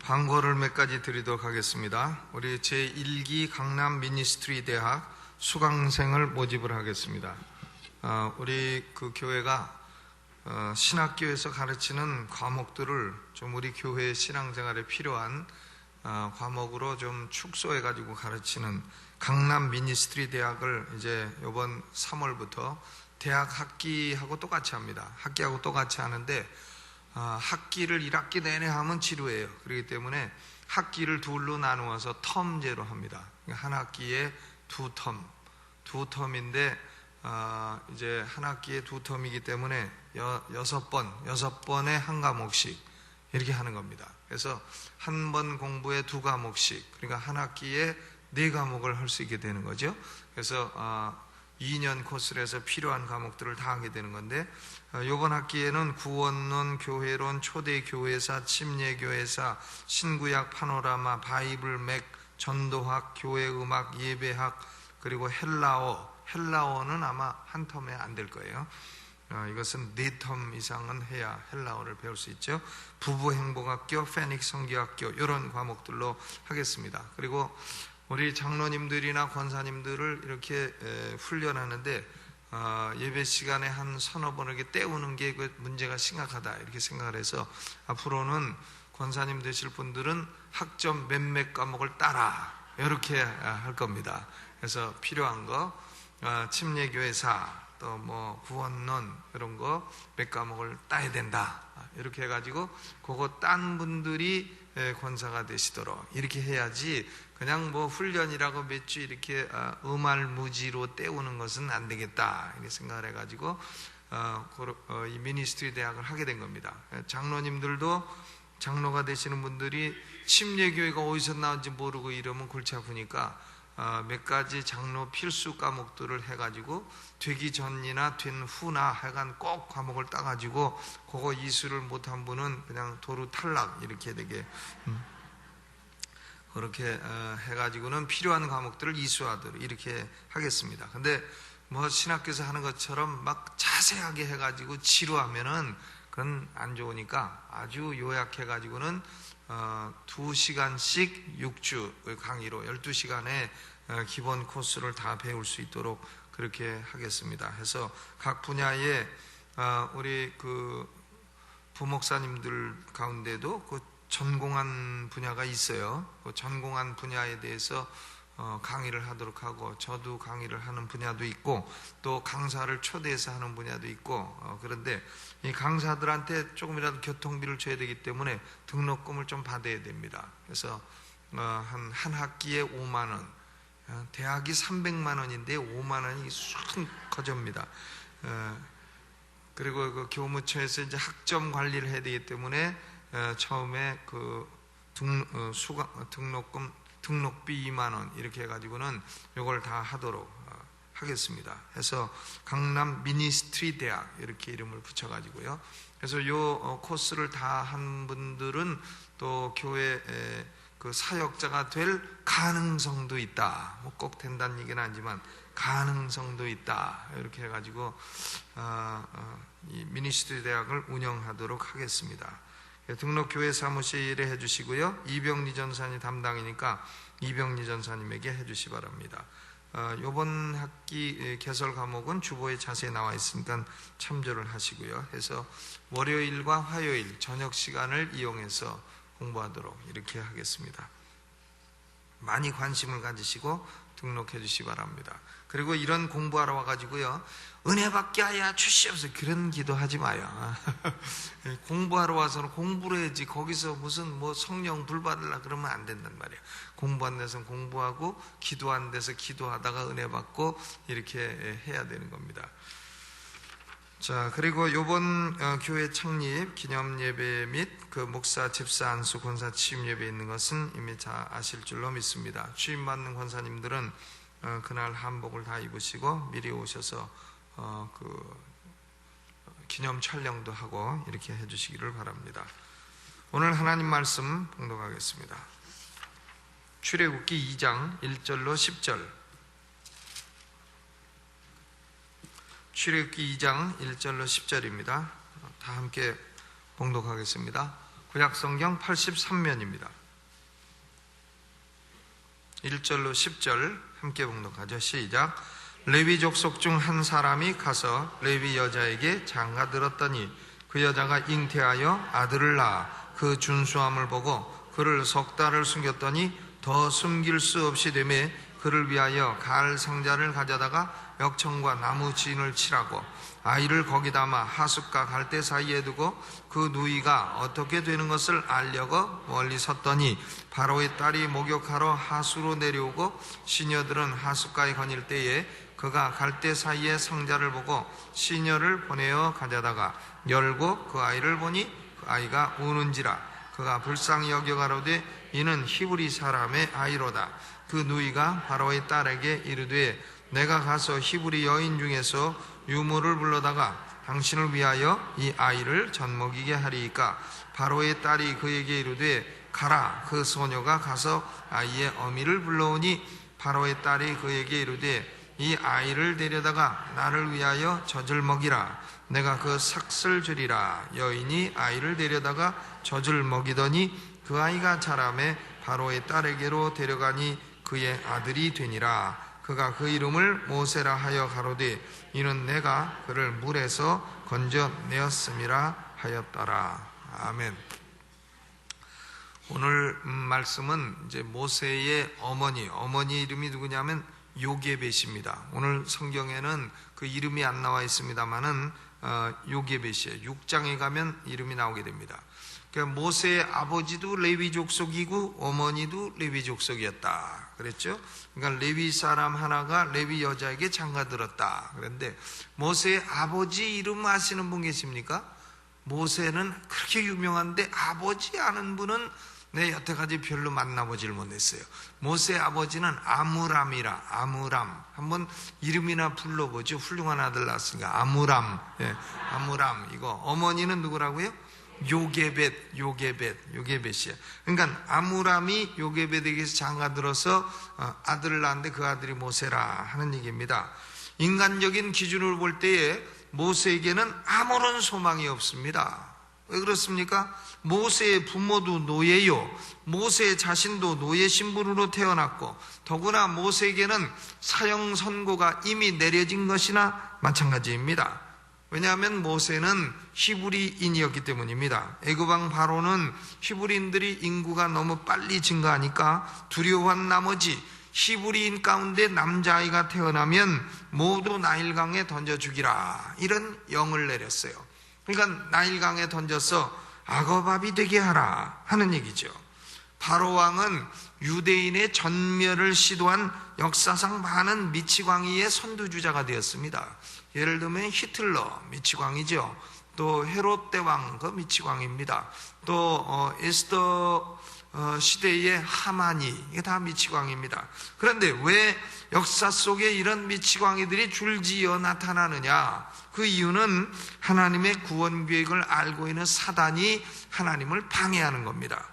광고를 몇 가지 드리도록 하겠습니다. 우리 제1기 강남 미니스트리 대학 수강생을 모집을 하겠습니다. 우리 그 교회가 신학교에서 가르치는 과목들을 좀 우리 교회 신앙생활에 필요한 과목으로 좀 축소해 가지고 가르치는 강남 미니스트리 대학을 이제 이번 3월부터 대학 학기하고 똑같이 합니다. 학기하고 똑같이 하는데 학기를 1학기 내내 하면 지루해요. 그렇기 때문에 학기를 둘로 나누어서 텀제로 합니다. 한 학기에 두 텀인데 이제 한 학기에 두 텀이기 때문에 6번에 한 과목씩 이렇게 하는 겁니다. 그래서 한 번 공부에 2과목씩, 그러니까 한 학기에 4과목을 할 수 있게 되는 거죠. 그래서 2년 코스를 해서 필요한 과목들을 다 하게 되는 건데, 이번 학기에는 구원론, 교회론, 초대교회사, 침례교회사, 신구약 파노라마, 바이블 맥, 전도학, 교회음악, 예배학, 그리고 헬라어는 아마 한 텀에 안 될 거예요. 이것은 4텀 이상은 해야 헬라어를 배울 수 있죠. 부부행복학교, 페닉스 성교학교 이런 과목들로 하겠습니다. 그리고 우리 장로님들이나 권사님들을 이렇게 훈련하는데 예배 시간에 한 서너 번 이렇게 때우는 게 문제가 심각하다 이렇게 생각을 해서 앞으로는 권사님 되실 분들은 학점 몇몇 과목을 따라 이렇게 할 겁니다. 그래서 필요한 거 침례교회사 또 뭐 구원론 이런 거 몇 과목을 따야 된다 이렇게 해가지고 그거 딴 분들이 권사가 되시도록 이렇게 해야지 그냥 뭐 훈련이라고 몇 주 이렇게 의말무지로 때우는 것은 안 되겠다 이렇게 생각을 해가지고 이 미니스트리 대학을 하게 된 겁니다. 장로님들도 장로가 되시는 분들이 침례교회가 어디서 나온지 모르고 이러면 골치 아프니까 몇 가지 장로 필수 과목들을 해가지고 되기 전이나 된 후나 하여간 꼭 과목을 따가지고 그거 이수를 못한 분은 그냥 도루 탈락 이렇게 되게 그렇게 해가지고는 필요한 과목들을 이수하도록 이렇게 하겠습니다. 근데 뭐 신학교에서 하는 것처럼 막 자세하게 해가지고 지루하면은 그건 안 좋으니까 아주 요약해가지고는 2시간씩 6주 강의로 12시간에 기본 코스를 다 배울 수 있도록 그렇게 하겠습니다. 해서 각 분야에 우리 그 부목사님들 가운데도 그 전공한 분야가 있어요. 그 전공한 분야에 대해서 강의를 하도록 하고 저도 강의를 하는 분야도 있고 또 강사를 초대해서 하는 분야도 있고 그런데 이 강사들한테 조금이라도 교통비를 줘야 되기 때문에 등록금을 좀 받아야 됩니다. 그래서 한 학기에 5만 원, 대학이 300만 원인데 5만 원이 쑥 커집니다. 그리고 그 교무처에서 이제 학점 관리를 해야 되기 때문에 처음에 그 등록비 2만 원 이렇게 해가지고는 이걸 다 하도록 하겠습니다. 해서 강남 미니스트리 대학 이렇게 이름을 붙여가지고요. 그래서 요 코스를 다 한 분들은 또 교회 그 사역자가 될 가능성도 있다. 뭐 꼭 된다는 얘기는 아니지만 가능성도 있다. 이렇게 해가지고 이 미니스트리 대학을 운영하도록 하겠습니다. 등록교회 사무실에 해주시고요. 이병리 전사님 담당이니까 이병리 전사님에게 해주시 바랍니다. 이번 학기 개설 과목은 주보에 자세히 나와 있으니까 참조를 하시고요. 해서 월요일과 화요일 저녁 시간을 이용해서 공부하도록 이렇게 하겠습니다. 많이 관심을 가지시고 등록해 주시기 바랍니다. 그리고 이런 공부하러 와가지고요, 은혜 받게 하여 주시옵소서 그런 기도하지 마요. 공부하러 와서는 공부를 해야지 거기서 무슨 뭐 성령 불 받으려 그러면 안 된단 말이에요. 공부한 데서 공부하고 기도한 데서 기도하다가 은혜 받고 이렇게 해야 되는 겁니다. 자, 그리고 요번 교회 창립 기념 예배 및 그 목사, 집사, 안수, 권사 취임 예배 있는 것은 이미 다 아실 줄로 믿습니다. 취임 받는 권사님들은 그날 한복을 다 입으시고 미리 오셔서 그 기념 촬영도 하고 이렇게 해주시기를 바랍니다. 오늘 하나님 말씀 봉독하겠습니다. 출애굽기 2장 1절로 10절. 출애굽기 2장 1절로 10절입니다. 다 함께 봉독하겠습니다. 구약성경 83면입니다. 1절로 10절 함께 봉독하죠. 시작. 레위 족속 중 한 사람이 가서 레위 여자에게 장가들었더니 그 여자가 잉태하여 아들을 낳아 그 준수함을 보고 그를 석 달을 숨겼더니 더 숨길 수 없이 되매 그를 위하여 갈 상자를 가져다가 역청과 나무 진을 칠하고 아이를 거기 담아 하숫과 갈대 사이에 두고 그 누이가 어떻게 되는 것을 알려고 멀리 섰더니 바로의 딸이 목욕하러 하수로 내려오고 시녀들은 하숫가에 거닐 때에 그가 갈대 사이에 상자를 보고 시녀를 보내어 가져다가 열고 그 아이를 보니 그 아이가 우는지라 그가 불쌍히 여겨 가로되 이는 히브리 사람의 아이로다. 그 누이가 바로의 딸에게 이르되 내가 가서 히브리 여인 중에서 유모를 불러다가 당신을 위하여 이 아이를 젖먹이게 하리이까. 바로의 딸이 그에게 이르되 가라. 그 소녀가 가서 아이의 어미를 불러오니 바로의 딸이 그에게 이르되 이 아이를 데려다가 나를 위하여 젖을 먹이라. 내가 그 삭슬 주리라. 여인이 아이를 데려다가 젖을 먹이더니 그 아이가 자라매 바로의 딸에게로 데려가니 그의 아들이 되니라. 그가 그 이름을 모세라 하여 가로되 이는 내가 그를 물에서 건져내었음이라 하였더라. 아멘. 오늘 말씀은 이제 모세의 어머니 이름이 누구냐면 요게벳입니다. 오늘 성경에는 그 이름이 안 나와 있습니다만은 요게벳이에요. 6장에 가면 이름이 나오게 됩니다. 그러니까 모세의 아버지도 레위 족속이고 어머니도 레위 족속이었다 그랬죠. 그러니까 레위 사람 하나가 레위 여자에게 장가들었다. 그런데 모세의 아버지 이름 아시는 분 계십니까? 모세는 그렇게 유명한데 아버지 아는 분은 내 여태까지 별로 만나보질 못했어요. 모세의 아버지는 아므람이라. 아므람 한번 이름이나 불러보죠. 훌륭한 아들 낳았으니까 아므람. 예, 아므람. 이거 어머니는 누구라고요? 요게벳이야. 그러니까 아므람이 요게벳에게서 장가들어서 아들을 낳았는데 그 아들이 모세라 하는 얘기입니다. 인간적인 기준으로 볼 때에 모세에게는 아무런 소망이 없습니다. 왜 그렇습니까? 모세의 부모도 노예요. 모세 자신도 노예 신분으로 태어났고 더구나 모세에게는 사형 선고가 이미 내려진 것이나 마찬가지입니다. 왜냐하면 모세는 히브리인이었기 때문입니다. 애굽왕 바로는 히브리인들이 인구가 너무 빨리 증가하니까 두려워한 나머지 히브리인 가운데 남자아이가 태어나면 모두 나일강에 던져 죽이라 이런 영을 내렸어요. 그러니까 나일강에 던져서 악어밥이 되게 하라 하는 얘기죠. 바로왕은 유대인의 전멸을 시도한 역사상 많은 미치광이의 선두주자가 되었습니다. 예를 들면 히틀러 미치광이죠. 또 헤롯 대왕 그 미치광입니다. 또 에스더 시대의 하마니 이게 다 미치광입니다. 그런데 왜 역사 속에 이런 미치광이들이 줄지어 나타나느냐? 그 이유는 하나님의 구원 계획을 알고 있는 사단이 하나님을 방해하는 겁니다.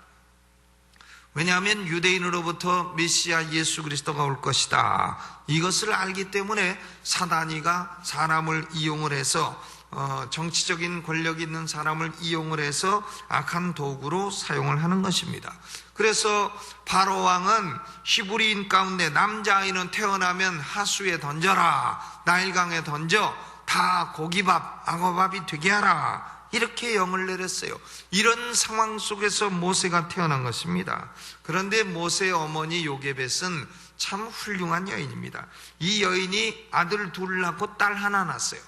왜냐하면 유대인으로부터 메시아 예수 그리스도가 올 것이다. 이것을 알기 때문에 사단이가 사람을 이용을 해서 정치적인 권력이 있는 사람을 이용을 해서 악한 도구로 사용을 하는 것입니다. 그래서 바로 왕은 히브리인 가운데 남자아이는 태어나면 하수에 던져라, 나일강에 던져 다 고기밥, 악어밥이 되게 하라 이렇게 영을 내렸어요. 이런 상황 속에서 모세가 태어난 것입니다. 그런데 모세의 어머니 요게벳은 참 훌륭한 여인입니다. 이 여인이 아들 둘을 낳고 딸 하나 낳았어요.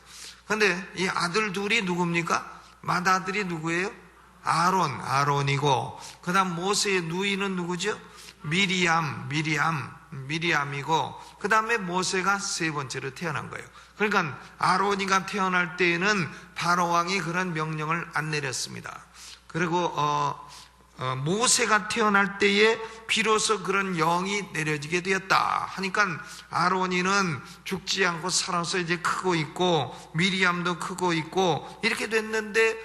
그런데 이 아들 둘이 누굽니까? 맏아들이 누구예요? 아론이고 그 다음 모세의 누이는 누구죠? 미리암이고 그 다음에 모세가 세 번째로 태어난 거예요. 그러니까 아론이가 태어날 때에는 바로왕이 그런 명령을 안 내렸습니다. 그리고 모세가 태어날 때에 비로소 그런 영이 내려지게 되었다 하니까 아론이는 죽지 않고 살아서 이제 크고 있고 미리암도 크고 있고 이렇게 됐는데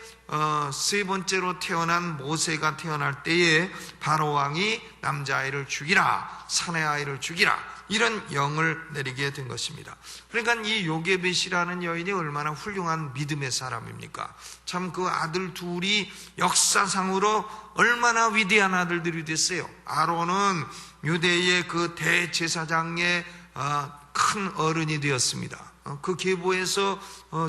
세 번째로 태어난 모세가 태어날 때에 바로왕이 남자아이를 죽이라, 사내 아이를 죽이라 이런 영을 내리게 된 것입니다. 그러니까 이 요게벳이라는 여인이 얼마나 훌륭한 믿음의 사람입니까? 참 그 아들 둘이 역사상으로 얼마나 위대한 아들들이 됐어요. 아론은 유대의 그 대제사장의 큰 어른이 되었습니다. 그 계보에서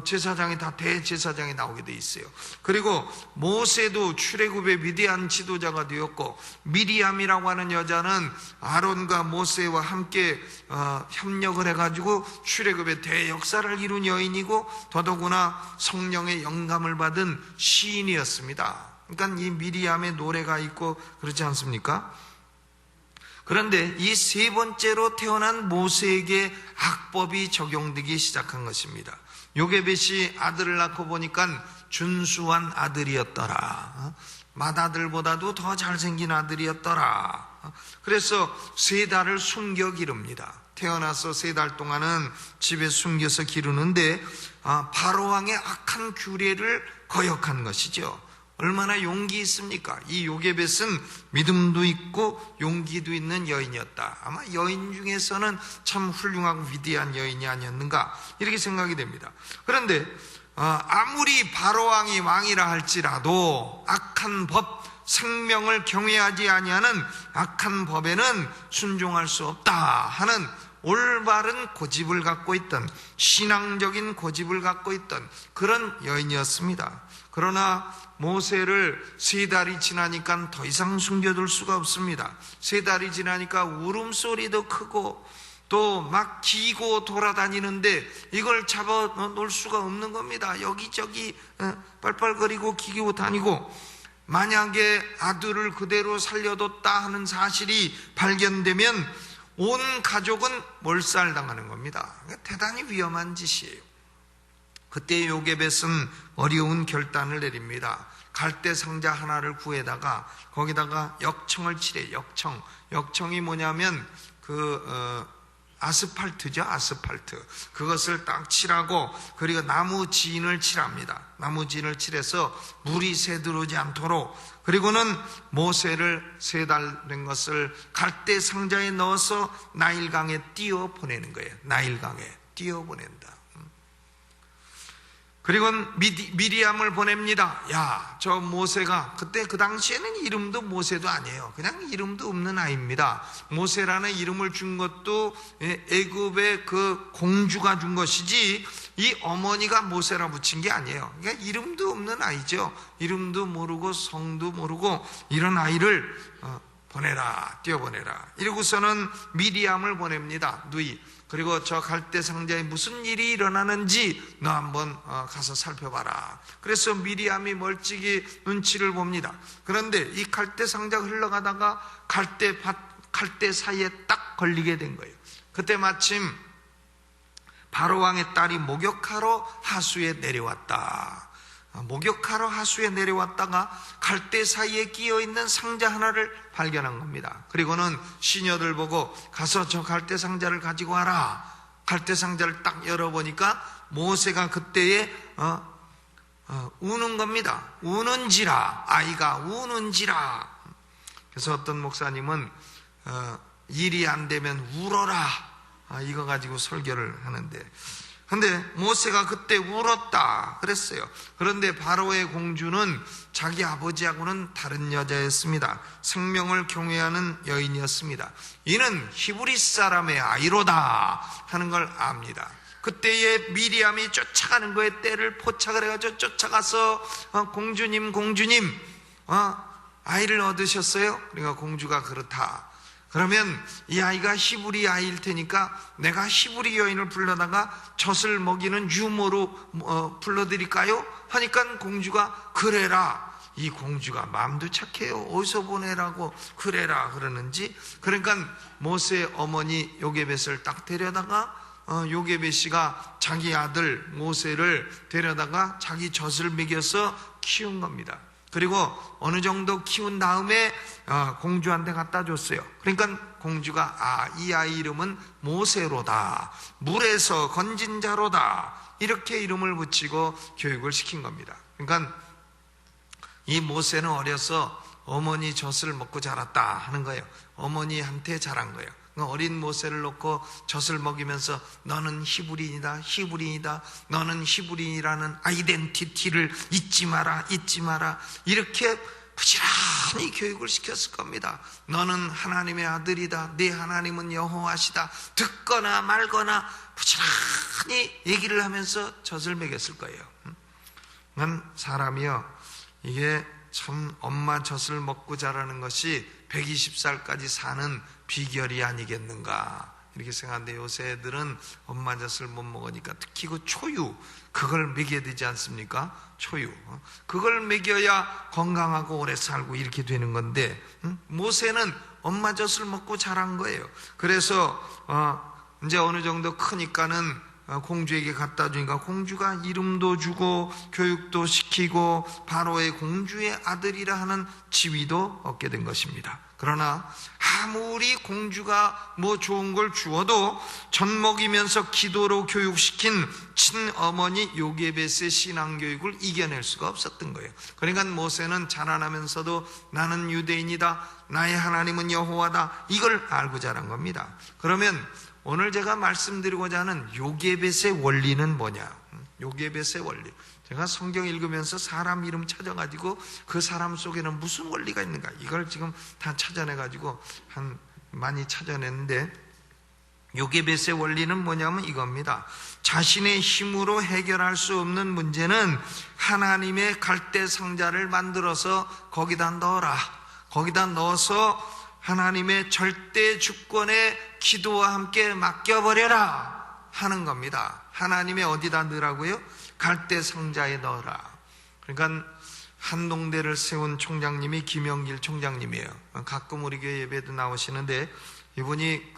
제사장이 다 대제사장이 나오게 돼 있어요. 그리고 모세도 출애굽의 위대한 지도자가 되었고, 미리암이라고 하는 여자는 아론과 모세와 함께 협력을 해가지고 출애굽의 대역사를 이룬 여인이고, 더더구나 성령의 영감을 받은 시인이었습니다. 그러니까 이 미리암의 노래가 있고 그렇지 않습니까? 그런데 이 세 번째로 태어난 모세에게 악법이 적용되기 시작한 것입니다. 요게벳이 아들을 낳고 보니까 준수한 아들이었더라. 맏아들보다도 더 잘생긴 아들이었더라. 그래서 3달을 숨겨 기릅니다. 태어나서 3달 동안은 집에 숨겨서 기르는데 바로왕의 악한 규례를 거역한 것이죠. 얼마나 용기 있습니까? 이 요게벳은 믿음도 있고 용기도 있는 여인이었다. 아마 여인 중에서는 참 훌륭하고 위대한 여인이 아니었는가, 이렇게 생각이 됩니다. 그런데 아무리 바로왕이 왕이라 할지라도 악한 법, 생명을 경외하지 아니하는 악한 법에는 순종할 수 없다 하는 올바른 고집을 갖고 있던, 신앙적인 고집을 갖고 있던 그런 여인이었습니다. 그러나 모세를 3달이 지나니까 더 이상 숨겨둘 수가 없습니다. 3달이 지나니까 울음소리도 크고 또 막 기고 돌아다니는데 이걸 잡아 놓을 수가 없는 겁니다. 여기저기 빨빨거리고 기고 다니고, 만약에 아들을 그대로 살려뒀다 하는 사실이 발견되면 온 가족은 몰살당하는 겁니다. 대단히 위험한 짓이에요. 그때 요게벳은 어려운 결단을 내립니다. 갈대 상자 하나를 구해다가 거기다가 역청을 칠해요. 역청이 뭐냐면 아스팔트죠. 아스팔트. 그것을 딱 칠하고, 그리고 나무 진을 칠합니다. 나무 진을 칠해서 물이 새들어오지 않도록. 그리고는 모세를 3달 된 것을 갈대 상자에 넣어서 나일강에 띄워 보내는 거예요. 나일강에 띄워 보낸다. 그리고 미리암을 보냅니다. 야, 저 모세가, 그때 그 당시에는 이름도 모세도 아니에요. 그냥 이름도 없는 아이입니다. 모세라는 이름을 준 것도 애굽의 그 공주가 준 것이지 이 어머니가 모세라 붙인 게 아니에요. 그러니까 이름도 없는 아이죠. 이름도 모르고 성도 모르고 이런 아이를 보내라, 띄워보내라. 이러고서는 미리암을 보냅니다. 누이. 그리고 저 갈대 상자에 무슨 일이 일어나는지 너 한번 가서 살펴봐라. 그래서 미리암이 멀찍이 눈치를 봅니다. 그런데 이 갈대 상자가 흘러가다가 갈대 사이에 딱 걸리게 된 거예요. 그때 마침 바로왕의 딸이 목욕하러 하수에 내려왔다. 목욕하러 하수에 내려왔다가 갈대 사이에 끼어있는 상자 하나를 발견한 겁니다. 그리고는 시녀들 보고 가서 저 갈대 상자를 가지고 와라. 갈대 상자를 딱 열어보니까 모세가 그때에 우는 겁니다. 우는지라, 아이가 우는지라. 그래서 어떤 목사님은 일이 안 되면 울어라, 이거 가지고 설교를 하는데, 근데 모세가 그때 울었다 그랬어요. 그런데 바로의 공주는 자기 아버지하고는 다른 여자였습니다. 생명을 경외하는 여인이었습니다. 이는 히브리 사람의 아이로다 하는 걸 압니다. 그때에 미리암이 쫓아가는 거에 때를 포착을 해가지고 쫓아가서 공주님 아이를 얻으셨어요? 그러니까 공주가 그렇다. 그러면 이 아이가 히브리 아이일 테니까 내가 히브리 여인을 불러다가 젖을 먹이는 유모로 불러드릴까요? 하니까 공주가 그래라. 이 공주가 마음도 착해요. 어디서 보내라고 그래라 그러는지. 그러니까 모세의 어머니 요게벳을 딱 데려다가 요게벳이가 자기 아들 모세를 데려다가 자기 젖을 먹여서 키운 겁니다. 그리고 어느 정도 키운 다음에 공주한테 갖다 줬어요. 그러니까 공주가 이 아이 이름은 모세로다, 물에서 건진 자로다, 이렇게 이름을 붙이고 교육을 시킨 겁니다. 그러니까 이 모세는 어려서 어머니 젖을 먹고 자랐다 하는 거예요. 어머니한테 자란 거예요. 어린 모세를 놓고 젖을 먹이면서 너는 히브리인이다, 히브리인이다, 너는 히브리인이라는 아이덴티티를 잊지 마라, 잊지 마라, 이렇게 부지런히 교육을 시켰을 겁니다. 너는 하나님의 아들이다, 네 하나님은 여호와시다, 듣거나 말거나 부지런히 얘기를 하면서 젖을 먹였을 거예요. 난 사람이요, 이게 참 엄마 젖을 먹고 자라는 것이 120살까지 사는 비결이 아니겠는가 이렇게 생각하는데, 요새 애들은 엄마 젖을 못 먹으니까 특히 그 초유, 그걸 먹여야 되지 않습니까? 초유, 그걸 먹여야 건강하고 오래 살고 이렇게 되는 건데, 모세는 엄마 젖을 먹고 자란 거예요. 그래서 이제 어느 정도 크니까는 공주에게 갖다 주니까 공주가 이름도 주고 교육도 시키고 바로의 공주의 아들이라 하는 지위도 얻게 된 것입니다. 그러나 아무리 공주가 뭐 좋은 걸 주어도 젖 먹이면서 기도로 교육시킨 친어머니 요게벳의 신앙교육을 이겨낼 수가 없었던 거예요. 그러니까 모세는 자라나면서도 나는 유대인이다, 나의 하나님은 여호와다, 이걸 알고 자란 겁니다. 그러면 오늘 제가 말씀드리고자 하는 요게벳의 원리는 뭐냐? 요게벳의 원리. 제가 성경 읽으면서 사람 이름 찾아가지고 그 사람 속에는 무슨 원리가 있는가, 이걸 지금 다 찾아내가지고 많이 찾아냈는데, 요게벳의 원리는 뭐냐면 이겁니다. 자신의 힘으로 해결할 수 없는 문제는 하나님의 갈대 상자를 만들어서 거기다 넣어라. 거기다 넣어서 하나님의 절대 주권에 기도와 함께 맡겨버려라 하는 겁니다. 하나님의 어디다 넣으라고요? 갈대 상자에 넣어라. 그러니까 한동대를 세운 총장님이 김영길 총장님이에요. 가끔 우리 교회 예배도 나오시는데, 이분이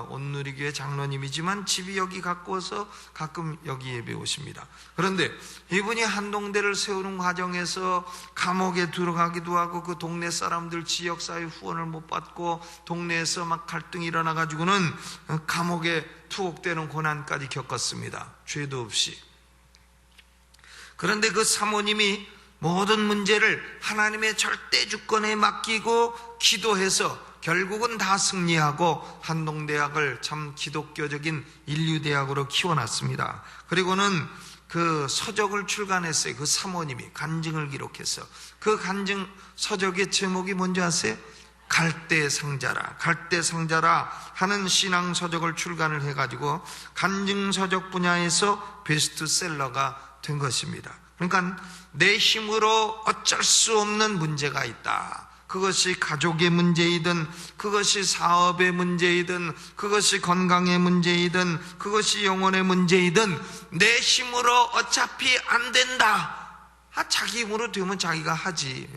온누리교회 장로님이지만 집이 여기 가까워서 가끔 여기 예배 오십니다. 그런데 이분이 한동대를 세우는 과정에서 감옥에 들어가기도 하고, 그 동네 사람들 지역사회 후원을 못 받고 동네에서 막 갈등이 일어나가지고는 감옥에 투옥되는 고난까지 겪었습니다. 죄도 없이. 그런데 그 사모님이 모든 문제를 하나님의 절대 주권에 맡기고 기도해서 결국은 다 승리하고 한동대학을 참 기독교적인 인류대학으로 키워놨습니다. 그리고는 그 서적을 출간했어요. 그 사모님이 간증을 기록해서. 그 간증 서적의 제목이 뭔지 아세요? 갈대 상자라, 갈대 상자라 하는 신앙 서적을 출간을 해가지고 간증 서적 분야에서 베스트셀러가 된 것입니다. 그러니까 내 힘으로 어쩔 수 없는 문제가 있다. 그것이 가족의 문제이든, 그것이 사업의 문제이든, 그것이 건강의 문제이든, 그것이 영혼의 문제이든 내 힘으로 어차피 안 된다. 자기 힘으로 되면 자기가 하지.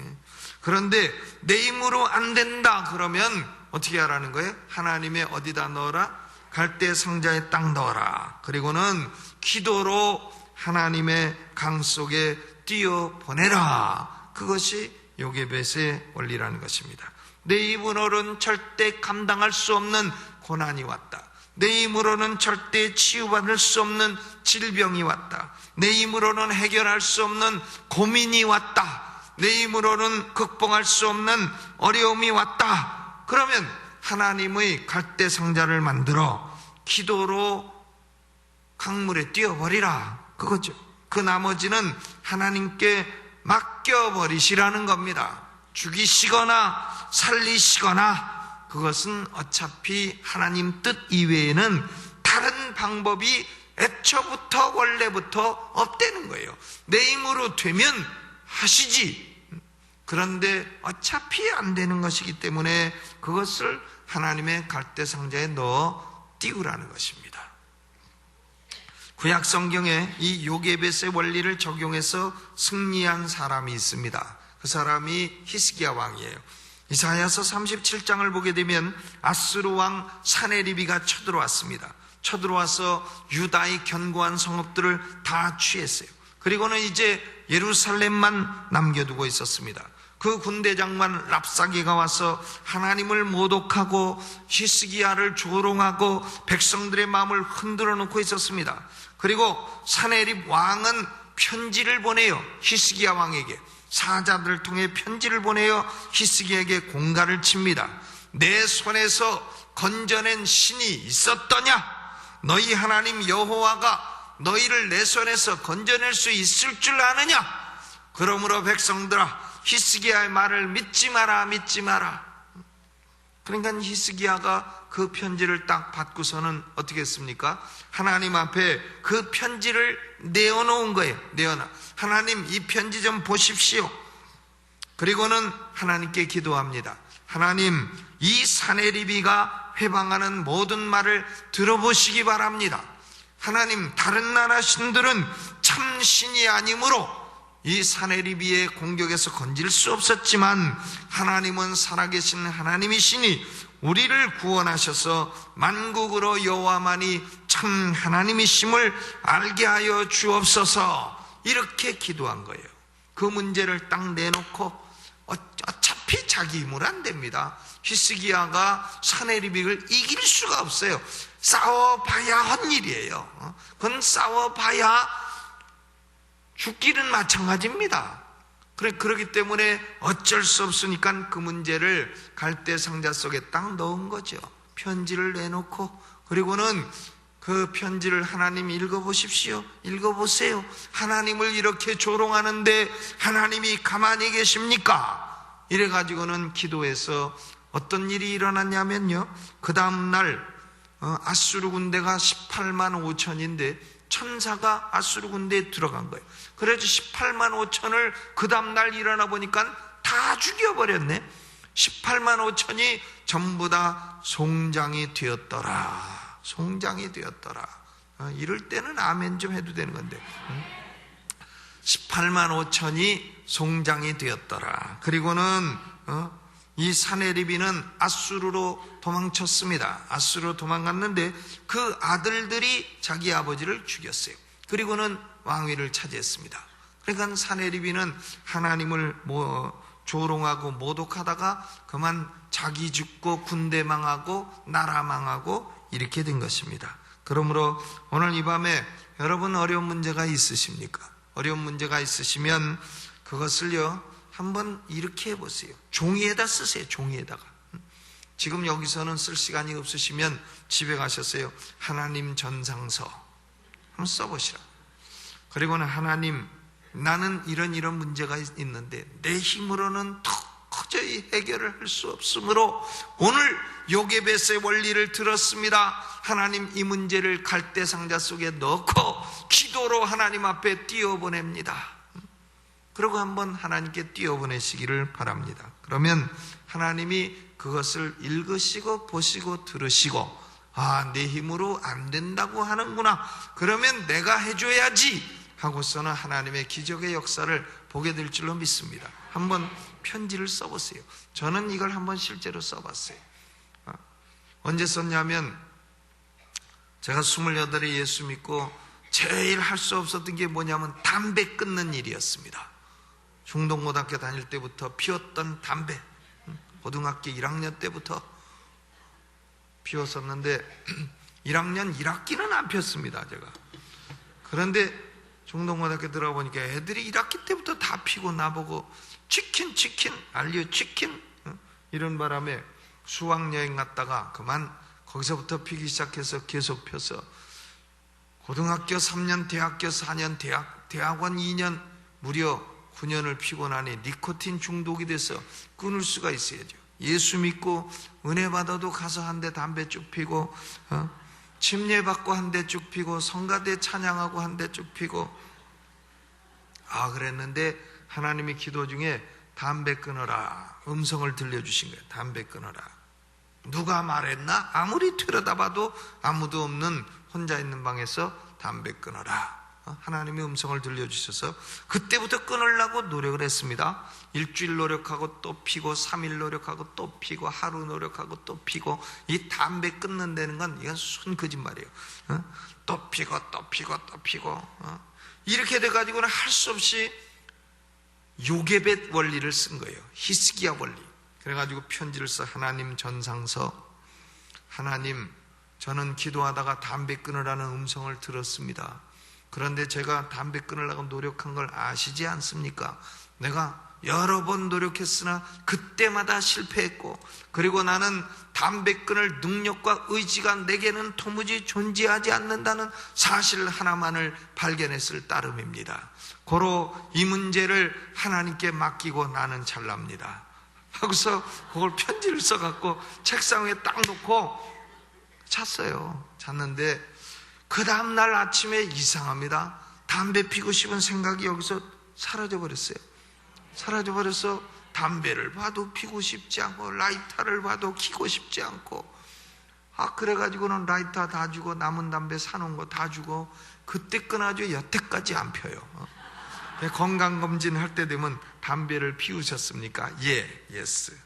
그런데 내 힘으로 안 된다 그러면 어떻게 하라는 거예요? 하나님의 어디다 넣어라? 갈대 상자에 딱 넣어라. 그리고는 기도로 하나님의 강 속에 띄어 보내라. 그것이 요게벳의 원리라는 것입니다. 내 힘으로는 절대 감당할 수 없는 고난이 왔다. 내 힘으로는 절대 치유받을 수 없는 질병이 왔다. 내 힘으로는 해결할 수 없는 고민이 왔다. 내 힘으로는 극복할 수 없는 어려움이 왔다. 그러면 하나님의 갈대 상자를 만들어 기도로 강물에 띄어버리라. 그거죠. 그 나머지는 하나님께 맡겨버리시라는 겁니다. 죽이시거나 살리시거나 그것은 어차피 하나님 뜻 이외에는 다른 방법이 애초부터 원래부터 없다는 거예요. 내 힘으로 되면 하시지. 그런데 어차피 안 되는 것이기 때문에 그것을 하나님의 갈대 상자에 넣어 띄우라는 것입니다. 구약 성경에 이 요게벳의 원리를 적용해서 승리한 사람이 있습니다. 그 사람이 히스기야 왕이에요. 이사야서 37장을 보게 되면 아수르 왕 사네리비가 쳐들어왔습니다. 쳐들어와서 유다의 견고한 성읍들을 다 취했어요. 그리고는 이제 예루살렘만 남겨두고 있었습니다. 그 군대장관 랍사게가 와서 하나님을 모독하고 히스기야를 조롱하고 백성들의 마음을 흔들어 놓고 있었습니다. 그리고 사네립 왕은 편지를 보내요. 히스기야 왕에게 사자들을 통해 편지를 보내어 히스기야에게 공갈을 칩니다. 내 손에서 건져낸 신이 있었더냐? 너희 하나님 여호와가 너희를 내 손에서 건져낼 수 있을 줄 아느냐? 그러므로 백성들아, 히스기야의 말을 믿지 마라, 믿지 마라. 그러니까 히스기야가 그 편지를 딱 받고서는 어떻게 했습니까? 하나님 앞에 그 편지를 내어놓은 거예요. 하나님, 이 편지 좀 보십시오. 그리고는 하나님께 기도합니다. 하나님, 이 사네리비가 회방하는 모든 말을 들어보시기 바랍니다. 하나님, 다른 나라 신들은 참 신이 아니므로 이 사네리비의 공격에서 건질 수 없었지만 하나님은 살아계신 하나님이시니 우리를 구원하셔서 만국으로 여호와만이 참 하나님이심을 알게 하여 주옵소서. 이렇게 기도한 거예요. 그 문제를 딱 내놓고 어차피 자기 힘으로 안 됩니다. 히스기야가 사네리비를 이길 수가 없어요. 싸워봐야 한 일이에요. 그건 싸워봐야 죽기는 마찬가지입니다. 그렇기 때문에 어쩔 수 없으니까 그 문제를 갈대 상자 속에 딱 넣은 거죠. 편지를 내놓고, 그리고는 그 편지를 하나님 읽어보십시오. 읽어보세요. 하나님을 이렇게 조롱하는데 하나님이 가만히 계십니까? 이래가지고는 기도해서 어떤 일이 일어났냐면요, 그 다음날 아수르 군대가 18만 5천인데 천사가 아수르 군대에 들어간 거예요. 그래서 18만 5천을 그 다음날 일어나 보니까 다 죽여버렸네. 18만 5천이 전부 다 송장이 되었더라. 송장이 되었더라. 이럴 때는 아멘 좀 해도 되는 건데, 18만 5천이 송장이 되었더라. 그리고는 이 사네리비는 아수르로 도망쳤습니다. 아수르로 도망갔는데 그 아들들이 자기 아버지를 죽였어요. 그리고는 왕위를 차지했습니다. 그러니까 사네리비는 하나님을 조롱하고 모독하다가 그만 자기 죽고 군대 망하고 나라 망하고 이렇게 된 것입니다. 그러므로 오늘 이 밤에 여러분 어려운 문제가 있으십니까? 어려운 문제가 있으시면 그것을요, 한번 이렇게 해보세요. 종이에다 쓰세요. 종이에다가. 지금 여기서는 쓸 시간이 없으시면 집에 가셨어요. 하나님 전상서 한번 써보시라. 그리고는 하나님, 나는 이런 문제가 있는데 내 힘으로는 도저히 해결을 할 수 없으므로 오늘 요게벳의 원리를 들었습니다. 하나님, 이 문제를 갈대 상자 속에 넣고 기도로 하나님 앞에 띄워보냅니다. 그리고 한번 하나님께 띄워보내시기를 바랍니다. 그러면 하나님이 그것을 읽으시고 보시고 들으시고, 아, 내 힘으로 안 된다고 하는구나, 그러면 내가 해줘야지 하고서는 하나님의 기적의 역사를 보게 될 줄로 믿습니다. 한번 편지를 써보세요. 저는 이걸 한번 실제로 써봤어요. 언제 썼냐면, 제가 28에 예수 믿고 제일 할 수 없었던 게 뭐냐면 담배 끊는 일이었습니다. 중동고등학교 다닐 때부터 피웠던 담배, 고등학교 1학년 때부터 피웠었는데 1학년 1학기는 안 폈습니다, 제가. 그런데 중동고등학교 들어가 보니까 애들이 1학기 때부터 다 피고 나보고 치킨 알리오 치킨 이런 바람에 수학여행 갔다가 그만 거기서부터 피기 시작해서 계속 펴서 고등학교 3년, 대학교 4년, 대학원 2년, 무려 9년을 피고 나니 니코틴 중독이 돼서 끊을 수가 있어야죠. 예수 믿고 은혜 받아도 가서 한 대 담배 쭉 피고, 침례 받고 한 대 쭉 피고, 성가대 찬양하고 한 대 쭉 피고, 그랬는데 하나님이 기도 중에 담배 끊어라 음성을 들려주신 거예요. 담배 끊어라. 누가 말했나? 아무리 들여다봐도 아무도 없는 혼자 있는 방에서 담배 끊어라. 하나님의 음성을 들려주셔서 그때부터 끊으려고 노력을 했습니다. 일주일 노력하고 또 피고, 3일 노력하고 또 피고, 하루 노력하고 또 피고. 이 담배 끊는다는 건 이건 순 거짓말이에요. 또 피고 또 피고 또 피고. 이렇게 돼가지고는 할 수 없이 요게벳 원리를 쓴 거예요. 히스기야 원리. 그래가지고 편지를 써. 하나님 전상서, 하나님, 저는 기도하다가 담배 끊으라는 음성을 들었습니다. 그런데 제가 담배 끊으려고 노력한 걸 아시지 않습니까? 내가 여러 번 노력했으나 그때마다 실패했고, 그리고 나는 담배 끊을 능력과 의지가 내게는 도무지 존재하지 않는다는 사실 하나만을 발견했을 따름입니다. 고로 이 문제를 하나님께 맡기고 나는 잘납니다. 하고서 그걸 편지를 써갖고 책상 위에 딱 놓고 잤어요. 잤는데 그 다음날 아침에 이상합니다. 담배 피고 싶은 생각이 여기서 사라져버렸어요. 사라져버려서 담배를 봐도 피고 싶지 않고, 라이터를 봐도 켜고 싶지 않고, 그래가지고는 라이터 다 주고 남은 담배 사놓은 거 다 주고, 그때 끊어가지고 여태까지 안 펴요. 건강검진 할 때 되면 담배를 피우셨습니까? 예, 예스.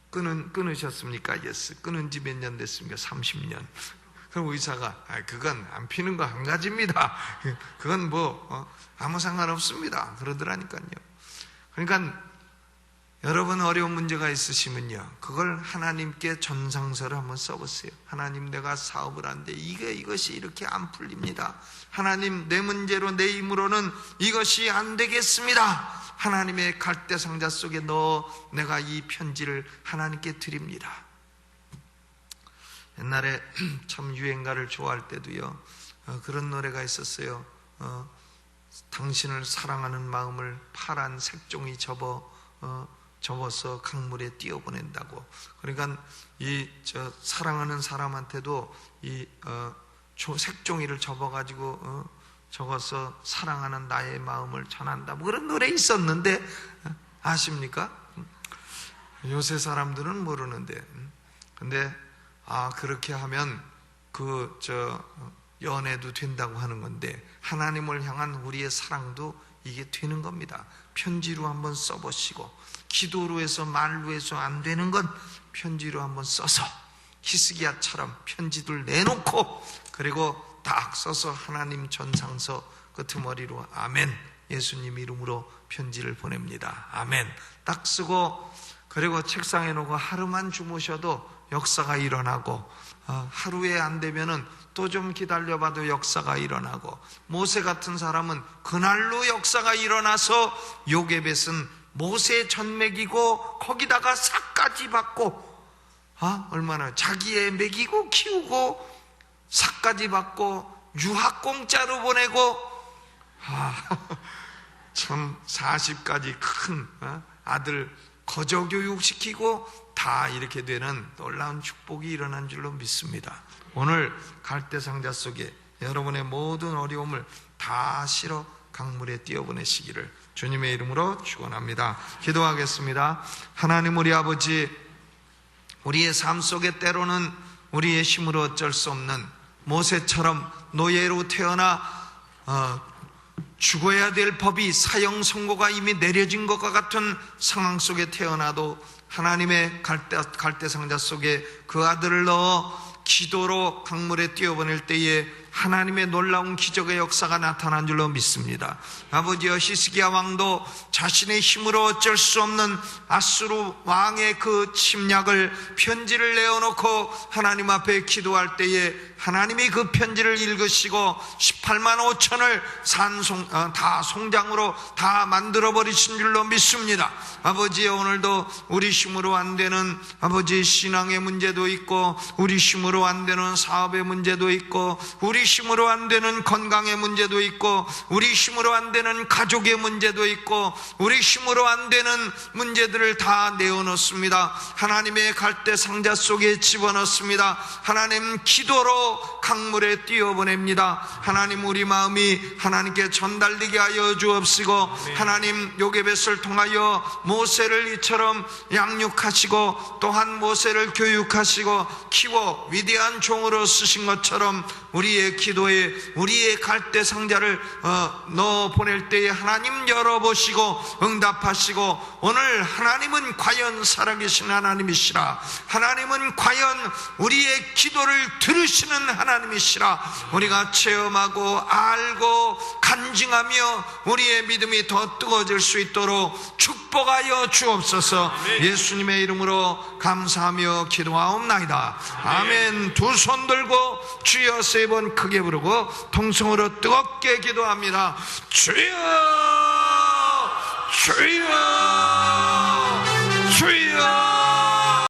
끊으셨습니까? 예스. 끊은 지 몇 년 됐습니까? 30년. 그럼 의사가 그건 안 피는 거 한 가지입니다. 그건 아무 상관없습니다. 그러더라니까요. 그러니까 여러분 어려운 문제가 있으시면요, 그걸 하나님께 전상서를 한번 써보세요. 하나님, 내가 사업을 하는데 이것이 이렇게 안 풀립니다. 하나님, 내 문제로 내 힘으로는 이것이 안 되겠습니다. 하나님의 갈대상자 속에 넣어 내가 이 편지를 하나님께 드립니다. 옛날에 참 유행가를 좋아할 때도요, 그런 노래가 있었어요. 당신을 사랑하는 마음을 파란 색종이 접어서 강물에 띄어보낸다고. 그러니까 사랑하는 사람한테도 이 색종이를 접어가지고 적어서 사랑하는 나의 마음을 전한다, 그런 노래 있었는데 아십니까? 요새 사람들은 모르는데. 근데 그렇게 하면 연애도 된다고 하는 건데, 하나님을 향한 우리의 사랑도 이게 되는 겁니다. 편지로 한번 써보시고, 기도로 해서 말로 해서 안 되는 건 편지로 한번 써서 히스기야처럼 편지들 내놓고, 그리고 딱 써서 하나님 전상서 끄트머리로 아멘, 예수님 이름으로 편지를 보냅니다. 아멘 딱 쓰고, 그리고 책상에 놓고 하루만 주무셔도 역사가 일어나고, 하루에 안 되면은 또 좀 기다려봐도 역사가 일어나고, 모세 같은 사람은 그날로 역사가 일어나서 요게벳은 모세 전 먹이고 거기다가 삭까지 받고, 얼마나 자기애 먹이고 키우고 삭까지 받고 유학 공짜로 보내고, 참 40까지 큰 아들 거저 교육시키고 다 이렇게 되는 놀라운 축복이 일어난 줄로 믿습니다. 오늘 갈대상자 속에 여러분의 모든 어려움을 다 실어 강물에 띄어보내시기를 주님의 이름으로 축원합니다. 기도하겠습니다. 하나님, 우리 아버지, 우리의 삶 속에 때로는 우리의 힘으로 어쩔 수 없는, 모세처럼 노예로 태어나 죽어야 될 법이, 사형 선고가 이미 내려진 것과 같은 상황 속에 태어나도 하나님의 갈대상자 속에 그 아들을 넣어 기도로 강물에 띄어보낼 때에 하나님의 놀라운 기적의 역사가 나타난 줄로 믿습니다. 아버지여, 히스기야 왕도 자신의 힘으로 어쩔 수 없는 아수르 왕의 그 침략을, 편지를 내어놓고 하나님 앞에 기도할 때에 하나님이 그 편지를 읽으시고 18만 5천을 다 송장으로 다 만들어버리신 줄로 믿습니다. 아버지여, 오늘도 우리 힘으로 안 되는 아버지 신앙의 문제도 있고, 우리 힘으로 안 되는 사업의 문제도 있고, 우리 힘으로 안 되는 건강의 문제도 있고, 우리 힘으로 안 되는 가족의 문제도 있고, 우리 힘으로 안 되는 문제들을 다 내어놓습니다. 하나님의 갈대 상자 속에 집어넣습니다. 하나님, 기도로 강물에 띄어보냅니다. 하나님, 우리 마음이 하나님께 전달되게 하여 주옵시고, 하나님, 요게벳을 통하여 모세를 이처럼 양육하시고 또한 모세를 교육하시고 키워 위대한 종으로 쓰신 것처럼 우리의 기도에 우리의 갈대 상자를 넣어 보낼 때에 하나님 열어보시고 응답하시고, 오늘 하나님은 과연 살아계신 하나님이시라, 하나님은 과연 우리의 기도를 들으시는 하나님이시라, 우리가 체험하고 알고 간증하며 우리의 믿음이 더 뜨거워질 수 있도록 축복하여 주옵소서. 예수님의 이름으로 감사하며 기도하옵나이다. 아멘. 두 손 들고 주여 세 번 크게 부르고 통성으로 뜨겁게 기도합니다. 주여, 주여